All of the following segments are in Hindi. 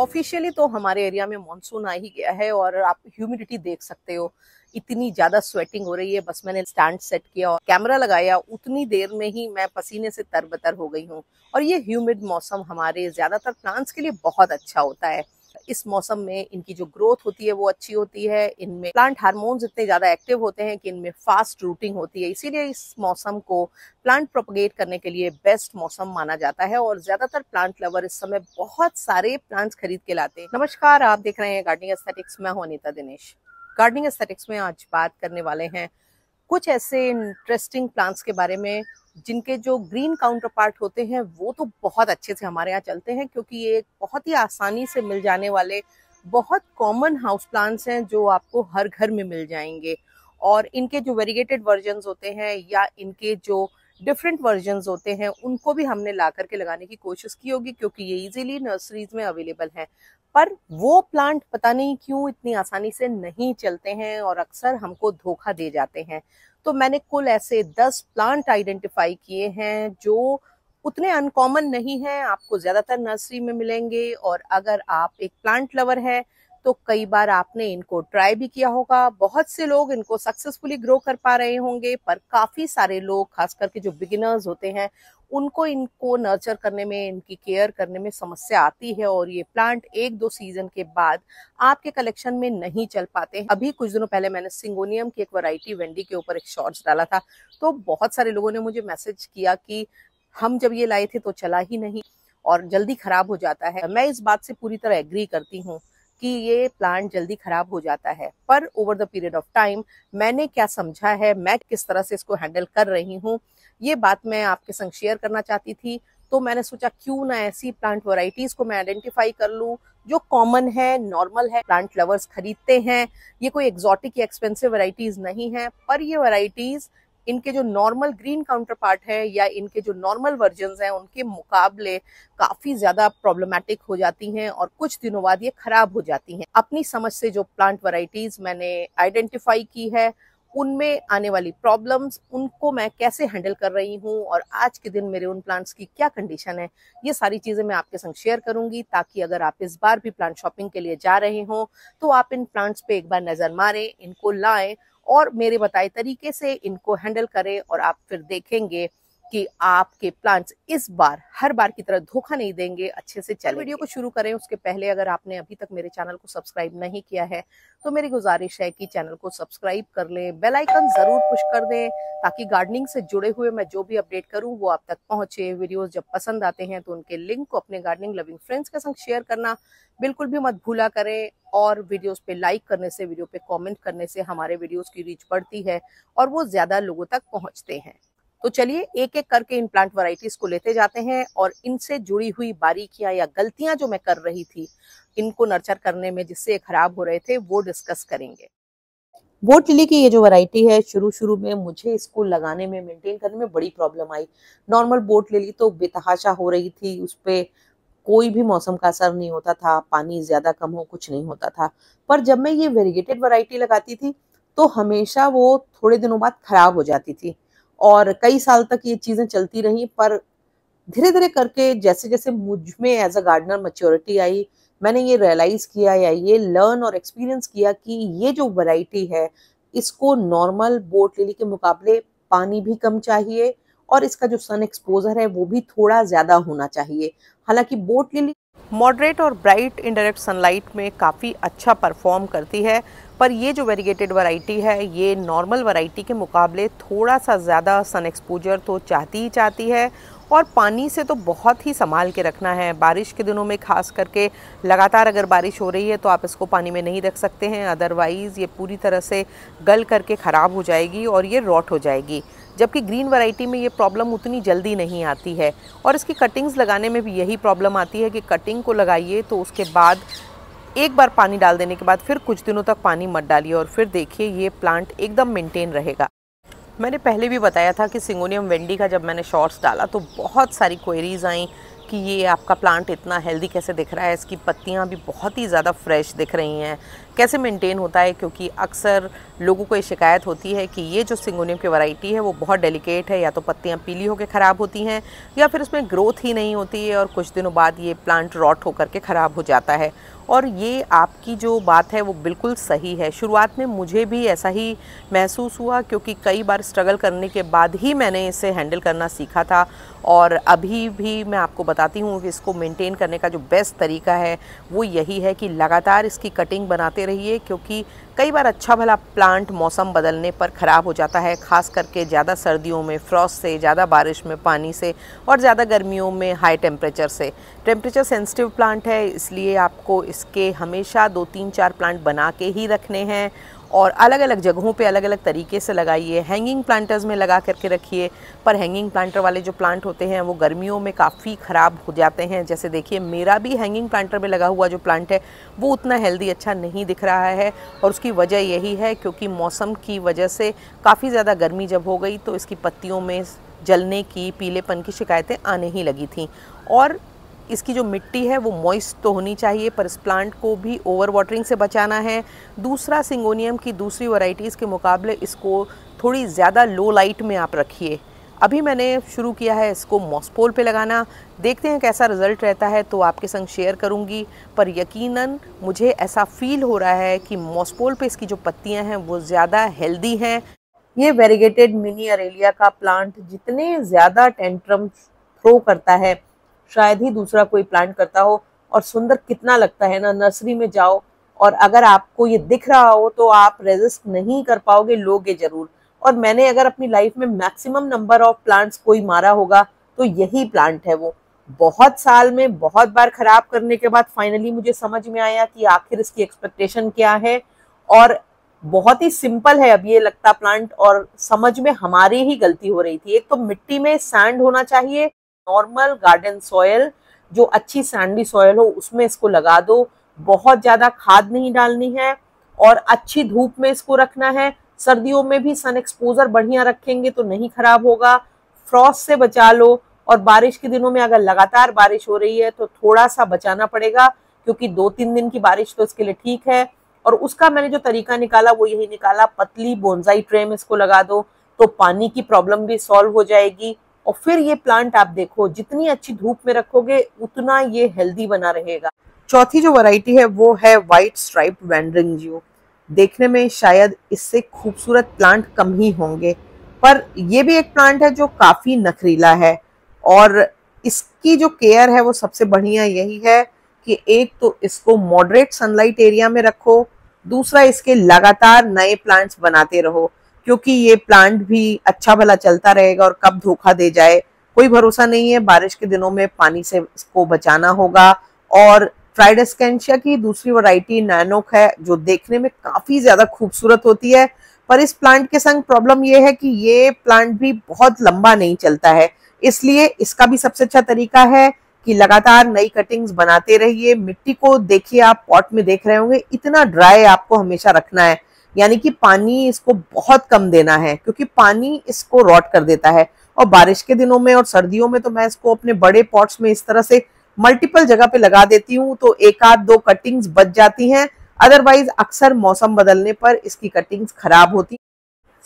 ऑफिशियली तो हमारे एरिया में मॉनसून आ ही गया है और आप ह्यूमिडिटी देख सकते हो, इतनी ज्यादा स्वेटिंग हो रही है। बस मैंने स्टैंड सेट किया और कैमरा लगाया, उतनी देर में ही मैं पसीने से तरबतर हो गई हूँ। और ये ह्यूमिड मौसम हमारे ज्यादातर प्लांट्स के लिए बहुत अच्छा होता है। इस मौसम में इनकी जो ग्रोथ होती है वो अच्छी होती है। इनमें प्लांट हार्मोन्स इतने ज्यादा एक्टिव होते हैं कि इनमें फास्ट रूटिंग होती है, इसीलिए इस मौसम को प्लांट प्रोपगेट करने के लिए बेस्ट मौसम माना जाता है। और ज्यादातर प्लांट लवर इस समय बहुत सारे प्लांट्स खरीद के लाते हैं। नमस्कार, आप देख रहे हैं गार्डनिंग एस्थेटिक्स। मैं हूं अनीता दिनेश। गार्डनिंग एस्थेटिक्स में आज बात करने वाले हैं कुछ ऐसे इंटरेस्टिंग प्लांट्स के बारे में जिनके जो ग्रीन काउंटर पार्ट होते हैं वो तो बहुत अच्छे से हमारे यहाँ चलते हैं, क्योंकि ये बहुत ही आसानी से मिल जाने वाले बहुत कॉमन हाउस प्लांट्स हैं जो आपको हर घर में मिल जाएंगे। और इनके जो वेरीगेटेड वर्जन्स होते हैं या इनके जो डिफरेंट वर्जन्स होते हैं उनको भी हमने ला करके लगाने की कोशिश की होगी, क्योंकि ये इजीली नर्सरीज में अवेलेबल है। पर वो प्लांट पता नहीं क्यों इतनी आसानी से नहीं चलते हैं और अक्सर हमको धोखा दे जाते हैं। तो मैंने कुल ऐसे 10 प्लांट आइडेंटिफाई किए हैं जो उतने अनकॉमन नहीं हैं, आपको ज्यादातर नर्सरी में मिलेंगे। और अगर आप एक प्लांट लवर हैं तो कई बार आपने इनको ट्राई भी किया होगा। बहुत से लोग इनको सक्सेसफुली ग्रो कर पा रहे होंगे, पर काफी सारे लोग, खास करके जो बिगिनर्स होते हैं, उनको इनको नर्चर करने में, इनकी केयर करने में समस्या आती है और ये प्लांट 1-2 सीजन के बाद आपके कलेक्शन में नहीं चल पाते। अभी कुछ दिनों पहले मैंने सिंगोनियम की एक वैरायटी वेंडी के ऊपर एक शॉर्ट्स डाला था, तो बहुत सारे लोगों ने मुझे मैसेज किया कि हम जब ये लाए थे तो चला ही नहीं और जल्दी खराब हो जाता है। मैं इस बात से पूरी तरह एग्री करती हूँ कि ये प्लांट जल्दी खराब हो जाता है, पर over the period of time मैंने क्या समझा है, मैं किस तरह से इसको हैंडल कर रही हूँ, ये बात मैं आपके संग शेयर करना चाहती थी। तो मैंने सोचा क्यों ना ऐसी प्लांट वैरायटीज को मैं आइडेंटिफाई कर लूँ जो कॉमन है, नॉर्मल है, प्लांट लवर्स खरीदते हैं। ये कोई एक्सोटिक या एक्सपेंसिव वैरायटीज नहीं है, पर ये वैरायटीज इनके जो नॉर्मल ग्रीन काउंटर पार्ट है या इनके जो नॉर्मल वर्जन्स हैं उनके मुकाबले काफी ज्यादा प्रॉब्लमैटिक हो जाती हैं और कुछ दिनों बाद ये खराब हो जाती हैं। अपनी समझ से जो प्लांट वैरायटीज मैंने आइडेंटिफाई की है उनमें आने वाली प्रॉब्लम्स, उनको मैं कैसे हैंडल कर रही हूँ और आज के दिन मेरे उन प्लांट्स की क्या कंडीशन है, ये सारी चीजें मैं आपके संग शेयर करूंगी, ताकि अगर आप इस बार भी प्लांट शॉपिंग के लिए जा रहे हो तो आप इन प्लांट्स पे एक बार नजर मारें, इनको लाएं और मेरे बताए तरीके से इनको हैंडल करें। और आप फिर देखेंगे कि आपके प्लांट्स इस बार हर बार की तरह धोखा नहीं देंगे, अच्छे से चलेंगे। वीडियो को शुरू करें उसके पहले अगर आपने अभी तक मेरे चैनल को सब्सक्राइब नहीं किया है तो मेरी गुजारिश है कि चैनल को सब्सक्राइब कर लें, बेल आइकन जरूर पुश कर दें, ताकि गार्डनिंग से जुड़े हुए मैं जो भी अपडेट करूं वो आप तक पहुंचे। वीडियोस जब पसंद आते हैं तो उनके लिंक को अपने गार्डनिंग लविंग फ्रेंड्स के संग शेयर करना बिल्कुल भी मत भूला करें। और वीडियोस पे लाइक करने से, वीडियो पे कमेंट करने से हमारे वीडियोस की रीच बढ़ती है और वो ज्यादा लोगों तक पहुंचते हैं। तो चलिए एक एक करके इन प्लांट वैरायटीज को लेते जाते हैं और इनसे जुड़ी हुई बारीकियां या गलतियां जो मैं कर रही थी इनको नर्चर करने में, जिससे खराब हो रहे थे, वो डिस्कस करेंगे। बोट लिली की ये जो वैरायटी है, शुरू में मुझे इसको लगाने में, मेंटेन करने में बड़ी प्रॉब्लम आई। नॉर्मल बोट लिली तो बेतहाशा हो रही थी, उस पे कोई भी मौसम का असर नहीं होता था, पानी ज्यादा कम हो कुछ नहीं होता था। पर जब मैं ये वेरीगेटेड वैरायटी लगाती थी तो हमेशा वो थोड़े दिनों बाद खराब हो जाती थी और कई साल तक ये चीजें चलती रही। पर धीरे धीरे करके जैसे जैसे मुझ में एज अ गार्डनर मैच्योरिटी आई, मैंने ये रियलाइज किया या ये लर्न और एक्सपीरियंस किया कि ये जो वैरायटी है इसको नॉर्मल बोट लिली के मुकाबले पानी भी कम चाहिए और इसका जो सन एक्सपोजर है वो भी थोड़ा ज्यादा होना चाहिए। हालांकि बोट लिली मॉडरेट और ब्राइट इनडायरेक्ट सनलाइट में काफ़ी अच्छा परफॉर्म करती है, पर ये जो वेरीगेटेड वैरायटी है ये नॉर्मल वैरायटी के मुकाबले थोड़ा सा ज़्यादा सन एक्सपोजर तो चाहती ही चाहती है और पानी से तो बहुत ही संभाल के रखना है। बारिश के दिनों में खास करके लगातार अगर बारिश हो रही है तो आप इसको पानी में नहीं रख सकते हैं, अदरवाइज़ ये पूरी तरह से गल करके ख़राब हो जाएगी और ये रॉट हो जाएगी। जबकि ग्रीन वैरायटी में ये प्रॉब्लम उतनी जल्दी नहीं आती है और इसकी कटिंग्स लगाने में भी यही प्रॉब्लम आती है कि कटिंग को लगाइए तो उसके बाद एक बार पानी डाल देने के बाद फिर कुछ दिनों तक पानी मत डालिए और फिर देखिए ये प्लांट एकदम मेंटेन रहेगा। मैंने पहले भी बताया था कि सिंगोनियम वेंडी का जब मैंने शॉर्ट्स डाला तो बहुत सारी क्वेरीज आई कि ये आपका प्लांट इतना हेल्दी कैसे दिख रहा है, इसकी पत्तियां भी बहुत ही ज़्यादा फ्रेश दिख रही हैं, कैसे मेंटेन होता है। क्योंकि अक्सर लोगों को ये शिकायत होती है कि ये जो सिंगोनियम की वैरायटी है वो बहुत डेलिकेट है, या तो पत्तियां पीली होकर ख़राब होती हैं या फिर उसमें ग्रोथ ही नहीं होती है और कुछ दिनों बाद ये प्लांट रॉट होकर के ख़राब हो जाता है। और ये आपकी जो बात है वो बिल्कुल सही है। शुरुआत में मुझे भी ऐसा ही महसूस हुआ, क्योंकि कई बार स्ट्रगल करने के बाद ही मैंने इसे हैंडल करना सीखा था। और अभी भी मैं आपको बताती हूँ कि इसको मेंटेन करने का जो बेस्ट तरीका है वो यही है कि लगातार इसकी कटिंग बनाते रहिए। क्योंकि कई बार अच्छा भला प्लांट मौसम बदलने पर ख़राब हो जाता है, ख़ास करके ज़्यादा सर्दियों में फ्रॉस्ट से, ज़्यादा बारिश में पानी से, और ज़्यादा गर्मियों में हाई टेम्परेचर से। टेम्परेचर सेंसिटिव प्लांट है, इसलिए आपको इसके हमेशा 2-3-4 प्लांट बना के ही रखने हैं और अलग अलग जगहों पे अलग अलग तरीके से लगाइए। हैंगिंग प्लांटर्स में लगा करके रखिए, पर हैंगिंग प्लांटर वाले जो प्लांट होते हैं वो गर्मियों में काफ़ी ख़राब हो जाते हैं। जैसे देखिए, मेरा भी हैंगिंग प्लांटर में लगा हुआ जो प्लांट है वो उतना हेल्दी अच्छा नहीं दिख रहा है, और उसकी वजह यही है क्योंकि मौसम की वजह से काफ़ी ज़्यादा गर्मी जब हो गई तो इसकी पत्तियों में जलने की, पीलेपन की शिकायतें आने ही लगी थी। और इसकी जो मिट्टी है वो मॉइस्ट तो होनी चाहिए, पर इस प्लांट को भी ओवर वाटरिंग से बचाना है। दूसरा, सिंगोनियम की दूसरी वैरायटीज़ के मुकाबले इसको थोड़ी ज़्यादा लो लाइट में आप रखिए। अभी मैंने शुरू किया है इसको मॉसपोल पे लगाना, देखते हैं कैसा रिज़ल्ट रहता है तो आपके संग शेयर करूंगी। पर यकीनन मुझे ऐसा फील हो रहा है कि मॉसपोल पे इसकी जो पत्तियां हैं वो ज़्यादा हेल्दी हैं। ये वेरीगेटेड मिनी अरेलिया का प्लांट जितने ज़्यादा टेंट्रम थ्रो करता है शायद ही दूसरा कोई प्लांट करता हो। और सुंदर कितना लगता है ना, नर्सरी में जाओ और अगर आपको ये दिख रहा हो तो आप रेजिस्ट नहीं कर पाओगे, लोगे जरूर। और मैंने अगर अपनी लाइफ में मैक्सिमम नंबर ऑफ प्लांट्स कोई मारा होगा तो यही प्लांट है। वो बहुत साल में बहुत बार खराब करने के बाद फाइनली मुझे समझ में आया कि आखिर इसकी एक्सपेक्टेशन क्या है। और बहुत ही सिंपल है अब ये लगता प्लांट, और समझ में हमारी ही गलती हो रही थी। एक तो मिट्टी में सैंड होना चाहिए, नॉर्मल गार्डन सॉयल जो अच्छी सैंडी सॉयल हो उसमें इसको लगा दो। बहुत ज्यादा खाद नहीं डालनी है और अच्छी धूप में इसको रखना है। सर्दियों में भी सन एक्सपोजर बढ़िया रखेंगे तो नहीं खराब होगा। फ्रॉस्ट से बचा लो, और बारिश के दिनों में अगर लगातार बारिश हो रही है तो थोड़ा सा बचाना पड़ेगा, क्योंकि 2-3 दिन की बारिश तो इसके लिए ठीक है। और उसका मैंने जो तरीका निकाला वो यही निकाला, पतली बोनसाई ट्रे में इसको लगा दो तो पानी की प्रॉब्लम भी सॉल्व हो जाएगी। और फिर ये प्लांट आप देखो, जितनी अच्छी धूप में रखोगे उतना ये हेल्दी बना रहेगा। चौथी जो वैरायटी है वो है व्हाइट स्ट्राइप्ड वैंडरिंग जियो। देखने में शायद इससे खूबसूरत प्लांट कम ही होंगे, पर ये भी एक प्लांट है जो काफी नखरीला है। और इसकी जो केयर है वो सबसे बढ़िया यही है कि एक तो इसको मॉडरेट सनलाइट एरिया में रखो, दूसरा इसके लगातार नए प्लांट्स बनाते रहो, क्योंकि ये प्लांट भी अच्छा भला चलता रहेगा और कब धोखा दे जाए कोई भरोसा नहीं है। बारिश के दिनों में पानी से इसको बचाना होगा। और ट्राइडेस्केंशिया की दूसरी वैरायटी नैनोक है जो देखने में काफी ज्यादा खूबसूरत होती है, पर इस प्लांट के संग प्रॉब्लम ये है कि ये प्लांट भी बहुत लंबा नहीं चलता है। इसलिए इसका भी सबसे अच्छा तरीका है कि लगातार नई कटिंग्स बनाते रहिए। मिट्टी को देखिए, आप पॉट में देख रहे होंगे इतना ड्राई आपको हमेशा रखना है, यानी कि पानी इसको बहुत कम देना है, क्योंकि पानी इसको रॉट कर देता है। और बारिश के दिनों में और सर्दियों में तो मैं इसको अपने बड़े पॉट्स में इस तरह से मल्टीपल जगह पे लगा देती हूँ तो 1-2 कटिंग्स बच जाती हैं। अदरवाइज अक्सर मौसम बदलने पर इसकी कटिंग्स खराब होती।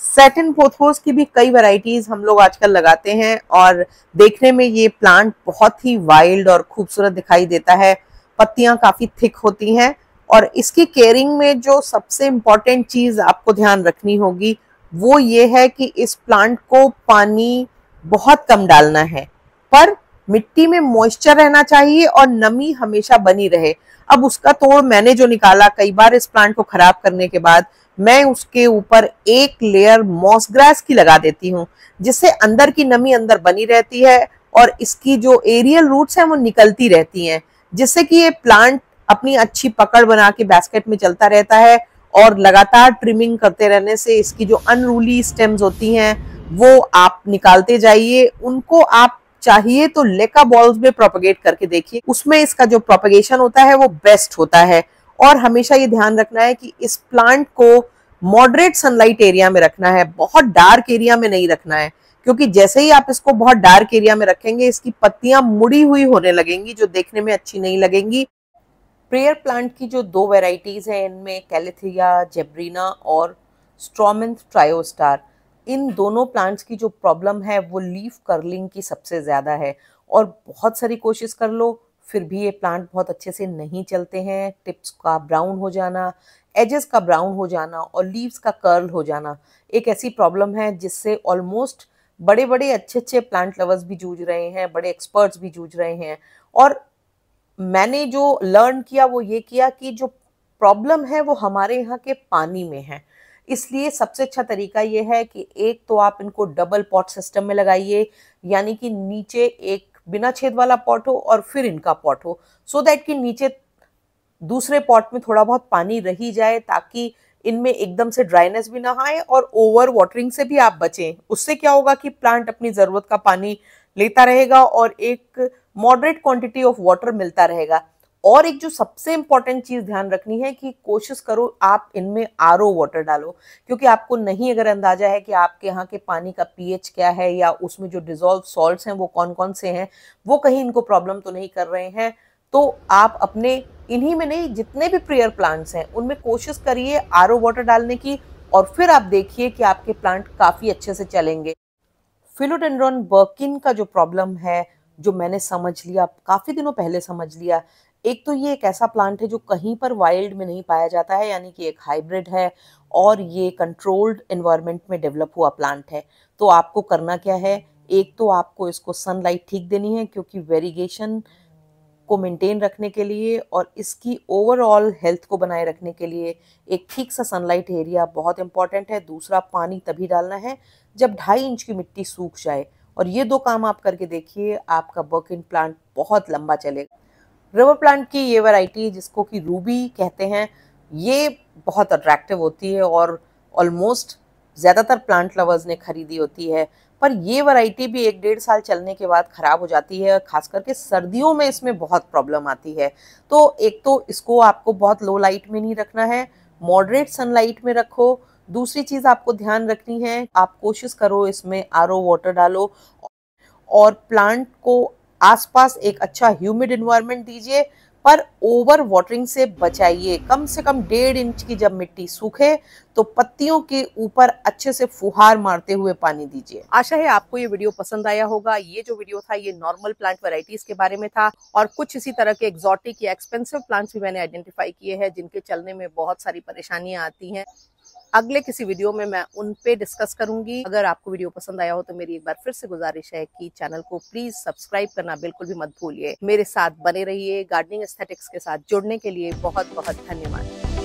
सैटिन पोथोस की भी कई वैरायटीज हम लोग आजकल लगाते हैं और देखने में ये प्लांट बहुत ही वाइल्ड और खूबसूरत दिखाई देता है। पत्तियां काफी थिक होती हैं, और इसकी केयरिंग में जो सबसे इम्पोर्टेंट चीज आपको ध्यान रखनी होगी वो ये है कि इस प्लांट को पानी बहुत कम डालना है, पर मिट्टी में मॉइस्चर रहना चाहिए और नमी हमेशा बनी रहे। अब उसका तोड़ मैंने जो निकाला, कई बार इस प्लांट को खराब करने के बाद मैं उसके ऊपर एक लेयर मॉस ग्रास की लगा देती हूँ, जिससे अंदर की नमी अंदर बनी रहती है और इसकी जो एरियल रूट्स हैं वो निकलती रहती हैं, जिससे कि ये प्लांट अपनी अच्छी पकड़ बना के बास्केट में चलता रहता है। और लगातार ट्रिमिंग करते रहने से इसकी जो अनरूली स्टेम्स होती हैं वो आप निकालते जाइए। उनको आप चाहिए तो लेका बॉल्स में प्रोपगेट करके देखिए, उसमें इसका जो प्रोपगेशन होता है वो बेस्ट होता है। और हमेशा ये ध्यान रखना है कि इस प्लांट को मॉडरेट सनलाइट एरिया में रखना है, बहुत डार्क एरिया में नहीं रखना है, क्योंकि जैसे ही आप इसको बहुत डार्क एरिया में रखेंगे इसकी पत्तियां मुड़ी हुई होने लगेंगी जो देखने में अच्छी नहीं लगेंगी। प्रेयर प्लांट की जो 2 वेराइटीज हैं इनमें कैलेथिया जेब्रीना और स्ट्रोमेंथ ट्रायोस्टार, इन दोनों प्लांट्स की जो प्रॉब्लम है वो लीफ कर्लिंग की सबसे ज़्यादा है। और बहुत सारी कोशिश कर लो फिर भी ये प्लांट बहुत अच्छे से नहीं चलते हैं। टिप्स का ब्राउन हो जाना, एजेस का ब्राउन हो जाना और लीव्स का कर्ल हो जाना एक ऐसी प्रॉब्लम है जिससे ऑलमोस्ट बड़े बड़े अच्छे अच्छे प्लांट लवर्स भी जूझ रहे हैं, बड़े एक्सपर्ट्स भी जूझ रहे हैं। और मैंने जो लर्न किया वो ये किया कि जो प्रॉब्लम है वो हमारे यहाँ के पानी में है। इसलिए सबसे अच्छा तरीका ये है कि एक तो आप इनको डबल पॉट सिस्टम में लगाइए, यानी कि नीचे एक बिना छेद वाला पॉट हो और फिर इनका पॉट हो, सो दैट कि नीचे दूसरे पॉट में थोड़ा बहुत पानी रही जाए ताकि इनमें एकदम से ड्राइनेस भी ना आए और ओवर वाटरिंग से भी आप बचें। उससे क्या होगा कि प्लांट अपनी ज़रूरत का पानी लेता रहेगा और एक मॉडरेट क्वांटिटी ऑफ वाटर मिलता रहेगा। और एक जो सबसे इंपॉर्टेंट चीज़ ध्यान रखनी है कि कोशिश करो आप इनमें आरओ वाटर डालो, क्योंकि आपको नहीं अगर अंदाजा है कि आपके यहाँ के पानी का पीएच क्या है या उसमें जो डिजॉल्व सॉल्ट्स हैं वो कौन कौन से हैं, वो कहीं इनको प्रॉब्लम तो नहीं कर रहे हैं, तो आप अपने इन्हीं में नहीं जितने भी प्रेयर प्लांट्स हैं उनमें कोशिश करिए आरओ वाटर डालने की, और फिर आप देखिए कि आपके प्लांट काफ़ी अच्छे से चलेंगे। फिलोडेंड्रॉन बर्किन का जो प्रॉब्लम है, जो मैंने समझ लिया, काफ़ी दिनों पहले समझ लिया, एक तो ये एक ऐसा प्लांट है जो कहीं पर वाइल्ड में नहीं पाया जाता है, यानी कि एक हाइब्रिड है और ये कंट्रोल्ड एनवायरनमेंट में डेवलप हुआ प्लांट है। तो आपको करना क्या है, एक तो आपको इसको सनलाइट ठीक देनी है क्योंकि वेरिगेशन को मेंटेन रखने के लिए और इसकी ओवरऑल हेल्थ को बनाए रखने के लिए एक ठीक सा सनलाइट एरिया बहुत इंपॉर्टेंट है। दूसरा, पानी तभी डालना है जब 2.5 इंच की मिट्टी सूख जाए, और ये 2 काम आप करके देखिए, आपका बर्किन प्लांट बहुत लंबा चलेगा। रबर प्लांट की ये वैरायटी जिसको कि रूबी कहते हैं, ये बहुत अट्रैक्टिव होती है और ऑलमोस्ट ज़्यादातर प्लांट लवर्स ने खरीदी होती है। पर ये वैरायटी भी 1-1.5 साल चलने के बाद ख़राब हो जाती है, खास करके सर्दियों में इसमें बहुत प्रॉब्लम आती है। तो एक तो इसको आपको बहुत लो लाइट में नहीं रखना है, मॉडरेट सनलाइट में रखो। दूसरी चीज़ आपको ध्यान रखनी है, आप कोशिश करो इसमें आरओ वाटर डालो और प्लांट को आसपास एक अच्छा ह्यूमिड एनवायरनमेंट दीजिए, पर ओवर वाटरिंग से बचाइए। कम से कम 1.5 इंच की जब मिट्टी सूखे तो पत्तियों के ऊपर अच्छे से फुहार मारते हुए पानी दीजिए। आशा है आपको ये वीडियो पसंद आया होगा। ये जो वीडियो था ये नॉर्मल प्लांट वैरायटीज के बारे में था, और कुछ इसी तरह के एक्सोटिक या एक्सपेंसिव प्लांट्स भी मैंने आइडेंटिफाई किए हैं जिनके चलने में बहुत सारी परेशानियां आती हैं। अगले किसी वीडियो में मैं उन पे डिस्कस करूंगी। अगर आपको वीडियो पसंद आया हो तो मेरी एक बार फिर से गुजारिश है कि चैनल को प्लीज सब्सक्राइब करना बिल्कुल भी मत भूलिए। मेरे साथ बने रहिए। गार्डनिंग एस्थेटिक्स के साथ जुड़ने के लिए बहुत बहुत धन्यवाद।